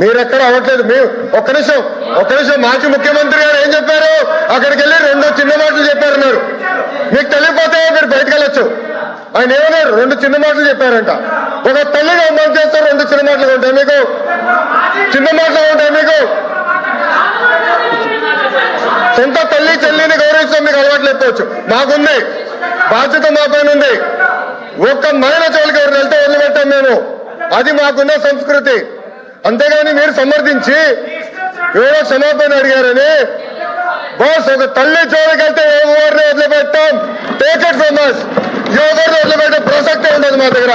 మీరెక్కడ అవ్వట్లేదు. ఒక్క నిమిషం మాజీ ముఖ్యమంత్రి గారు ఏం చెప్పారు? అక్కడికి వెళ్ళి 2 చిన్న మాటలు చెప్పారన్నారు. మీకు తెలియకపోతే మీరు బయటకు వెళ్ళొచ్చు. ఆయన ఏమన్నారు? 2 చిన్న మాటలు చెప్పారంట. ఒక తల్లిని అవమానం చేస్తారు, 2 చిన్న మాటలు ఉంటాయి మీకు? చిన్న మాటలు ఉంటాయి మీకు? సొంత తల్లి చెల్లిని గౌరవిస్తాం, మీకు అలవాట్లు ఎత్తవచ్చు. మాకుంది బాధ్యత, మా పైన ఉంది. ఒక్క మహిళ చోలికి ఎవరు వెళ్తే వదిలిపెట్టాం మేము. అది మాకున్న సంస్కృతి. అంతేగాని మీరు సమర్థించి ఎవరో క్షమాపణ అడిగారని బాస్ ఒక తల్లి జోలికి వెళ్తే ఎవరిని వదిలిపెట్టాం. Take it from us. ఎవరిని వదిలిపెట్టే ప్రసక్తే ఉండదు మా దగ్గర.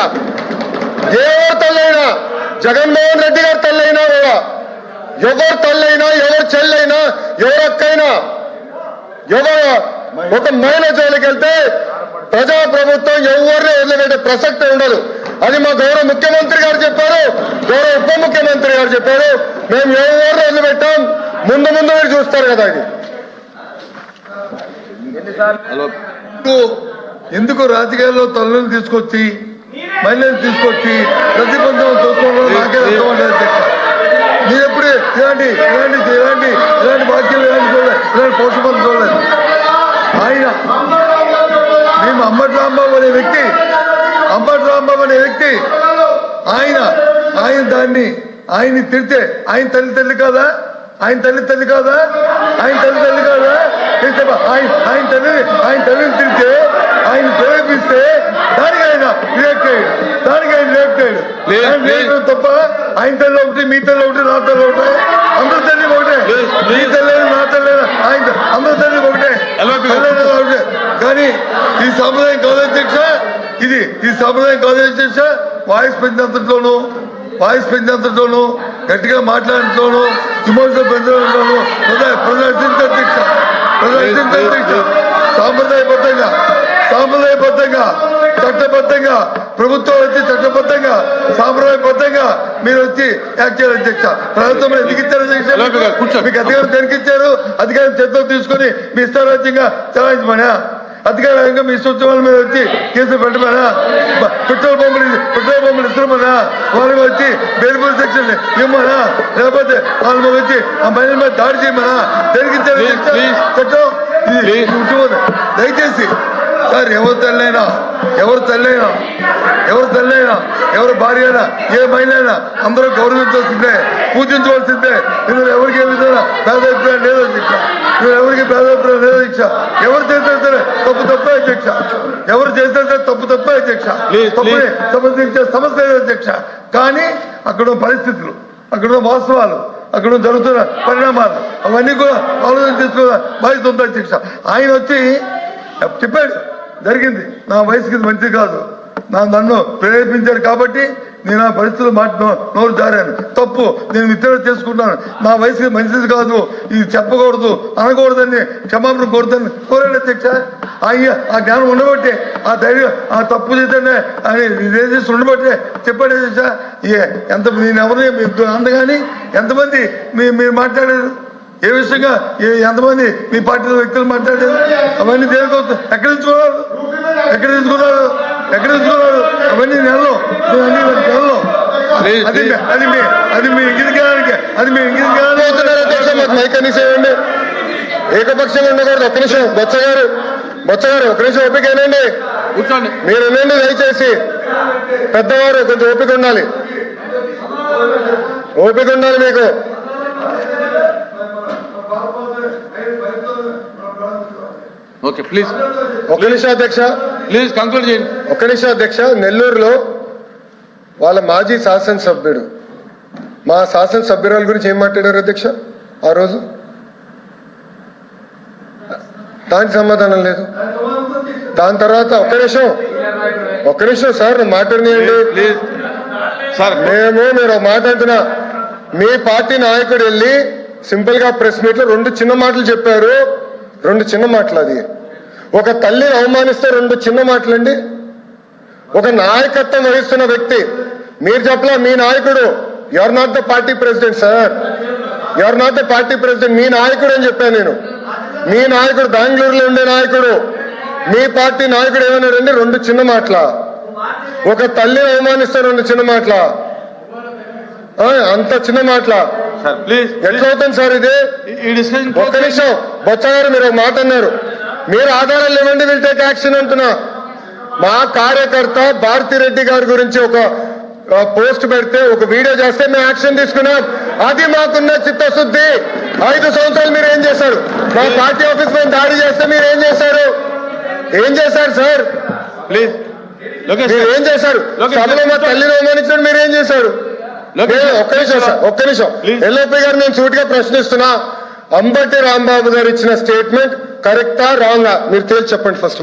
ఎవరు తల్లైనా, జగన్మోహన్ రెడ్డి గారి తల్లైనా కూడా, ఎవరు తల్లైనా, ఎవరు చెల్లైనా, ఎవరు అక్కైనా, ఎవరు ఒక మహిళ జోలికి వెళ్తే ప్రజాప్రభుత్వం ఎవరిని వదిలిపెట్టే ప్రసక్తే ఉండదు. అది మా గౌరవ ముఖ్యమంత్రి గారు చెప్పారు, గౌరవ ఉప ముఖ్యమంత్రి గారు చెప్పారు. మేము ఎవరిని వదిలిపెట్టాం. ముందు మీరు చూస్తారు కదా. ఇది ఎందుకు రాజకీయాల్లో తల్లులను తీసుకొచ్చి మహిళలను తీసుకొచ్చి ప్రతిబంధం చూసుకోవడం నాకే అర్థం ఉండదు. మీరు ఎప్పుడు ఇలాంటి వాక్యాలు ఇలాంటి పోషకాలు చూడలేదు. ఆయన మేము అంబటి రాంబాబు అనే వ్యక్తి ఆయన్ని తిడితే ఆయన తల్లి కాదా? ఆయన తల్లి కాదా? ఆయన తల్లిని తిడితే, ఆయన ప్రేరేపిస్తే దానికి ఆయన రియాక్ట్ అయ్యాడు. తప్ప ఆయన తల్లి ఒకటి, మీ తల్లి ఒకటి, నా తల్లి ఒకటే, అందరి తల్లి ఒకటే. మీ తల్లి నా తల్లి ఆయన అందరి తల్లి ఒకటే. కానీ ఈ సాంప్రదాయం కాదు అధ్యక్ష. ఈ సాంప్రదాయం కాదు అధ్యక్ష. వాయిస్ పెంచేంతలోనూ గట్టిగా మాట్లాడటంలోనూ విమర్శలు పెంచడంలోనూ ప్రదర్శించే అధ్యక్ష. సాంప్రదాయబద్ధంగా చట్టబద్ధంగా ప్రభుత్వం వచ్చి చట్టబద్ధంగా సాంప్రదాయబద్ధంగా మీరు వచ్చి యాక్ట్ చేయాలి అధ్యక్ష. ప్రభుత్వం ఎందుకు ఇచ్చారు అధ్యక్ష? మీకు అధికారం దేనికి ఇచ్చారు? అధికారం చేతిలో తీసుకుని మీ ఇష్టారాజ్యంగా చలాయించమనా? అధికారంగా మీ సూచనల మీద వచ్చి కేసులు పెట్టమనా? పెట్రోల్ బొమ్మలు ఇస్తున్నామనా? వాళ్ళ మీద వచ్చి బెయిల్బుల్ సెక్షన్ ఇవ్వమనా? లేకపోతే వాళ్ళ మీద వచ్చి ఆ మహిళల మీద దాడి చేయమనా? దేనికి ఇచ్చారు చట్టం? దయచేసి సార్, ఎవరు తల్లైనా, ఎవరు భార్య అయినా, ఏ మహిళ అయినా అందరూ గౌరవించాల్సిందే, పూజించవలసిందే. ఇందులో ఎవరికి ఏ విధంగా భేదాభిప్రాయం లేదు అధ్యక్ష. ఎవరు చేసినా సరే తప్పే అధ్యక్ష. తప్పే అధ్యక్ష. తప్పుని సమర్థించే సమస్య లేదు అధ్యక్ష. కానీ అక్కడ పరిస్థితులు, అక్కడ వాస్తవాలు, అక్కడ జరుగుతున్న పరిణామాలు అవన్నీ కూడా ఆలోచన చేసుకోవాలి బాధ్యత ఉంది అధ్యక్ష. ఆయన వచ్చి చెప్పాడు, జరిగింది నా వయసుకి మంచిది కాదు, నన్ను ప్రేరేపించారు కాబట్టి నేను ఆ పరిస్థితులు నోరు జారాను, తప్పు, నేను విత్డ్రా చేసుకుంటాను, నా వయసుకి మంచిది కాదు, ఇది చెప్పకూడదు అనకూడదని క్షమాపణ కోరుతాను కోరాడు అధ్యక్ష. ఆ జ్ఞానం ఉండబట్టే, ఆ ధైర్యం, ఆ తప్పు చేద్దానే అని రిజేసి ఉండబట్టే చెప్పాడు అధ్యక్ష. నేను ఎవరిని అందగాని ఎంతమంది మీరు మాట్లాడారు? ఏ విషయంగా ఎంతమంది మీ పార్టీలో వ్యక్తులు మాట్లాడారు? అవన్నీ దేనికోసం ఎక్కడ తీసుకున్నారు? అవన్నీ నెలలో అది మీ ఇంగిదికానికి మైకనిసేయండి. ఏకపక్షంగా ఉండకూడదు. ఒక్క నిమిషం బొత్స గారు ఒక్క నిమిషం ఓపిక ఏనండి, కూర్చోండి. మీరు వినండి దయచేసి. పెద్దవారు కొంచెం ఓపిక ఉండాలి మీకు. Okay please. ఒక్క నిమిషం అధ్యక్ష, ప్లీజ్ కంక్లూడ్ చేయండి. ఒక్క నిమిషం అధ్యక్ష. నెల్లూరులో వాళ్ళ మాజీ శాసనసభ్యుడు మా శాసనసభ్యురాల గురించి ఏం మాట్లాడారు అధ్యక్ష ఆ రోజు? దానికి సమాధానం లేదు. దాని తర్వాత ఒక్క నిమిషం సార్ మాట్లాడినండి. మీరు మాట అంటున్నా, మీ పార్టీ నాయకుడు వెళ్ళి సింపుల్ గా ప్రెస్ మీట్ లో 2 చిన్న మాటలు చెప్పారు. 2 చిన్న మాటలు. అది ఒక తల్లిని అవమానిస్తే 2 చిన్న మాటలండి. ఒక నాయకత్వం వహిస్తున్న వ్యక్తి మీరు చెప్పలా, మీ నాయకుడు you are not the party president sir, you are not the party president, మీ నాయకుడు అని చెప్పాను నేను. మీ నాయకుడు బెంగళూరులో ఉండే నాయకుడు, మీ పార్టీ నాయకుడు ఏమన్నాడండి? 2 చిన్న మాటల. ఒక తల్లిని అవమానిస్తే 2 చిన్న మాటల. అంత చిన్న మాటల సార్ ప్లీజ్ ఎట్లా అవుతుంది సార్ ఇది? ఈ డిస్కషన్ ఒక్క నిమిషం, బొత్స గారు మీరు ఒక మాట అన్నారు, మీరు ఆధారాలు ఇవ్వండి, విల్ టేక్ యాక్షన్ అంటున్నా. మా కార్యకర్త భారతిరెడ్డి గారి గురించి ఒక పోస్ట్ పెడితే, ఒక వీడియో చేస్తే మేము యాక్షన్ తీసుకున్నాం. అది మాకున్న చిత్తశుద్ధి. 5 సంవత్సరాలు మీరు ఏం చేశారు? మా పార్టీ ఆఫీస్ మీద దాడి చేస్తే మీరు ఏం చేశారు? ఏం చేశారు సార్? ప్లీజ్ మీరు ఏం చేశారు? సభలో మా తల్లిని అవమానించడం మీరు ఏం చేశారు? ఒక్క నిమిషం సార్, ఒక్క నిమిషం. ఎల్ఓపి గారు నేను సూటిగా ప్రశ్నిస్తున్నా, అంబటి రాంబాబు గారు ఇచ్చిన స్టేట్మెంట్ కరెక్టా రాంగా మీరు తేల్చి చెప్పండి ఫస్ట్.